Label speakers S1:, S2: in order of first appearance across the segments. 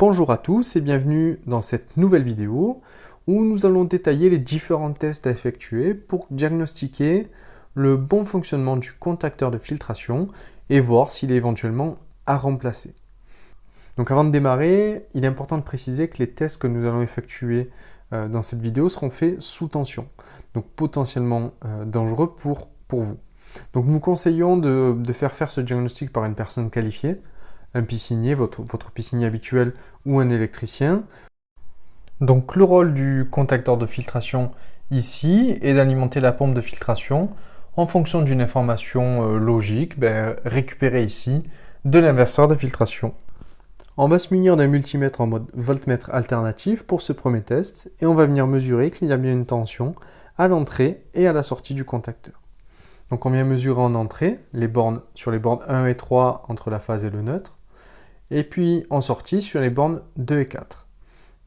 S1: Bonjour à tous et bienvenue dans cette nouvelle vidéo où nous allons détailler les différents tests à effectuer pour diagnostiquer le bon fonctionnement du contacteur de filtration et voir s'il est éventuellement à remplacer. Donc avant de démarrer, il est important de préciser que les tests que nous allons effectuer dans cette vidéo seront faits sous tension, donc potentiellement dangereux pour vous. Donc nous conseillons de faire ce diagnostic par une personne qualifiée, un piscinier, votre piscinier habituel ou un électricien. Donc le rôle du contacteur de filtration ici est d'alimenter la pompe de filtration en fonction d'une information logique récupérée ici de l'inverseur de filtration. On va se munir d'un multimètre en mode voltmètre alternatif pour ce premier test et on va venir mesurer qu'il y a bien une tension à l'entrée et à la sortie du contacteur. Donc on vient mesurer en entrée sur les bornes 1 et 3 entre la phase et le neutre, et puis en sortie sur les bornes 2 et 4.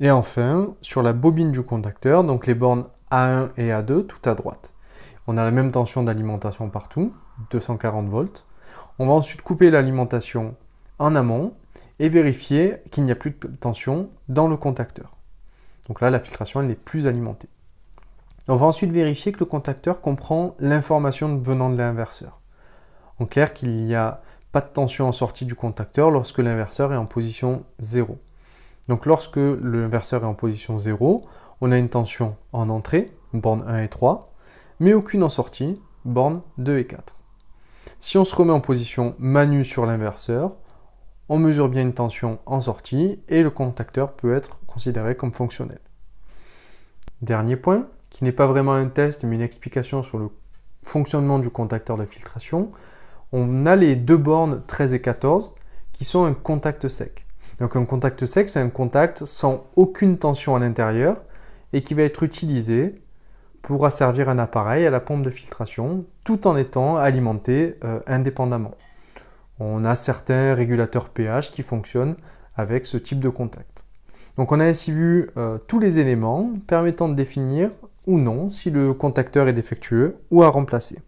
S1: Et enfin, sur la bobine du contacteur, donc les bornes A1 et A2 tout à droite. On a la même tension d'alimentation partout, 240 volts. On va ensuite couper l'alimentation en amont et vérifier qu'il n'y a plus de tension dans le contacteur. Donc là, la filtration elle n'est plus alimentée. On va ensuite vérifier que le contacteur comprend l'information venant de l'inverseur. En clair, qu'il n'y a pas de tension en sortie du contacteur lorsque l'inverseur est en position 0. Donc lorsque l'inverseur est en position 0, on a une tension en entrée, borne 1 et 3, mais aucune en sortie, borne 2 et 4. Si on se remet en position manu sur l'inverseur, on mesure bien une tension en sortie et le contacteur peut être considéré comme fonctionnel. Dernier point, qui n'est pas vraiment un test mais une explication sur le fonctionnement du contacteur de filtration, on a les deux bornes 13 et 14 qui sont un contact sec. Donc un contact sec, c'est un contact sans aucune tension à l'intérieur et qui va être utilisé pour asservir un appareil à la pompe de filtration tout en étant alimenté indépendamment. On a certains régulateurs pH qui fonctionnent avec ce type de contact. Donc on a ainsi vu tous les éléments permettant de définir ou non si le contacteur est défectueux ou à remplacer.